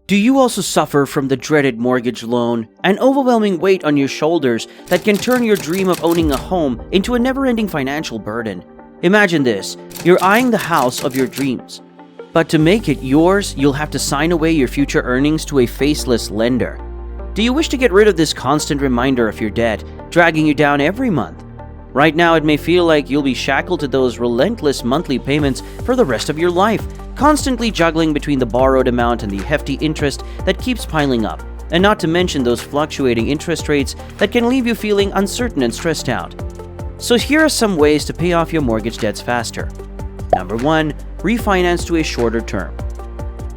Do you also suffer from the dreaded mortgage loan, an overwhelming weight on your shoulders that can turn your dream of owning a home into a never-ending financial burden? Imagine this, you're eyeing the house of your dreams. But to make it yours, you'll have to sign away your future earnings to a faceless lender. Do you wish to get rid of this constant reminder of your debt, dragging you down every month? Right now, it may feel like you'll be shackled to those relentless monthly payments for the rest of your life, constantly juggling between the borrowed amount and the hefty interest that keeps piling up, and not to mention those fluctuating interest rates that can leave you feeling uncertain and stressed out. So here are some ways to pay off your mortgage debts faster. Number 1. Refinance to a shorter term.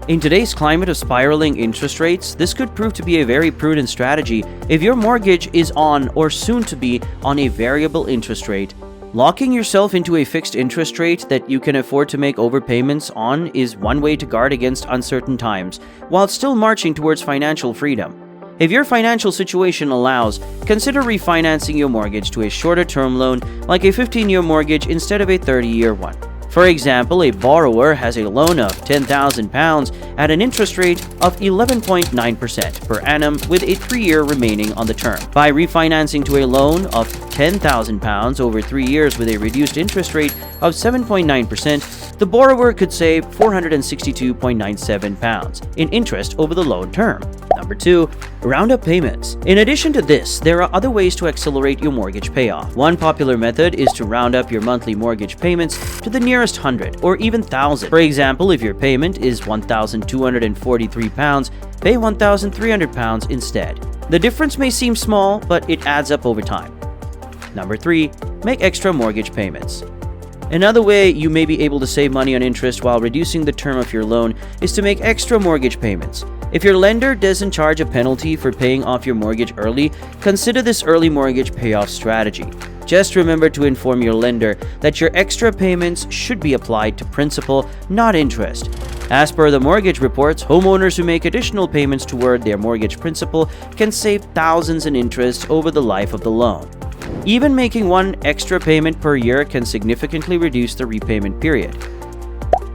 In today's climate of spiraling interest rates, this could prove to be a very prudent strategy if your mortgage is on or soon to be on a variable interest rate. Locking yourself into a fixed interest rate that you can afford to make overpayments on is one way to guard against uncertain times, while still marching towards financial freedom. If your financial situation allows, consider refinancing your mortgage to a shorter term loan like a 15-year mortgage instead of a 30-year one. For example, a borrower has a loan of £10,000 at an interest rate of 11.9% per annum with a 3-year remaining on the term. By refinancing to a loan of £10,000 over 3 years with a reduced interest rate of 7.9%, the borrower could save £462.97 in interest over the loan term. Number 2. Round up payments. In addition to this, there are other ways to accelerate your mortgage payoff. One popular method is to round up your monthly mortgage payments to the nearest 100 or even 1,000. For example, if your payment is £1,243, pay £1,300 instead. The difference may seem small, but it adds up over time. Number 3. Make extra mortgage payments. Another way you may be able to save money on interest while reducing the term of your loan is to make extra mortgage payments. If your lender doesn't charge a penalty for paying off your mortgage early, consider this early mortgage payoff strategy. Just remember to inform your lender that your extra payments should be applied to principal, not interest. As per the mortgage reports, homeowners who make additional payments toward their mortgage principal can save thousands in interest over the life of the loan. Even making one extra payment per year can significantly reduce the repayment period.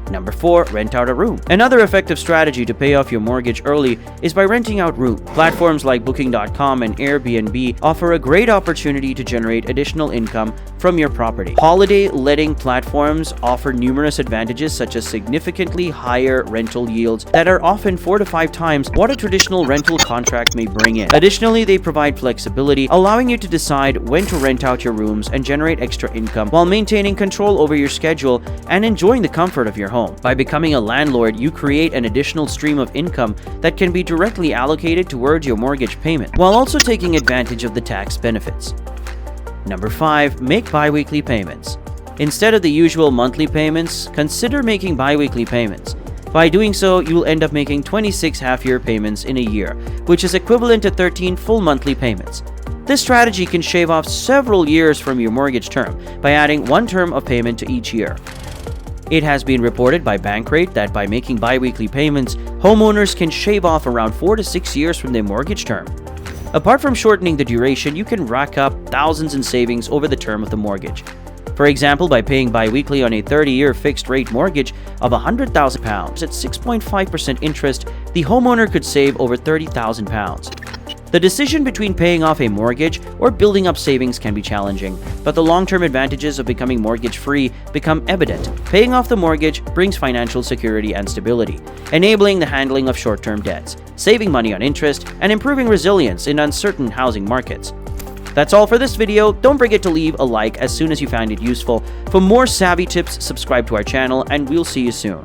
Number 4. Rent out a room. Another effective strategy to pay off your mortgage early is by renting out rooms. Platforms like Booking.com and Airbnb offer a great opportunity to generate additional income from your property. Holiday letting platforms offer numerous advantages such as significantly higher rental yields that are often 4 to 5 times what a traditional rental contract may bring in. Additionally, they provide flexibility, allowing you to decide when to rent out your rooms and generate extra income while maintaining control over your schedule and enjoying the comfort of your home. By becoming a landlord, you create an additional stream of income that can be directly allocated towards your mortgage payment, while also taking advantage of the tax benefits. Number 5. Make bi-weekly payments. Instead of the usual monthly payments, consider making bi-weekly payments. By doing so, you will end up making 26 half-year payments in a year, which is equivalent to 13 full monthly payments. This strategy can shave off several years from your mortgage term by adding one term of payment to each year. It has been reported by Bankrate that by making bi-weekly payments, homeowners can shave off around 4 to 6 years from their mortgage term. Apart from shortening the duration, you can rack up thousands in savings over the term of the mortgage. For example, by paying bi-weekly on a 30-year fixed-rate mortgage of £100,000 at 6.5% interest, the homeowner could save over £30,000. The decision between paying off a mortgage or building up savings can be challenging, but the long-term advantages of becoming mortgage-free become evident. Paying off the mortgage brings financial security and stability, enabling the handling of short-term debts, saving money on interest, and improving resilience in uncertain housing markets. That's all for this video. Don't forget to leave a like as soon as you find it useful. For more savvy tips, subscribe to our channel, and we'll see you soon.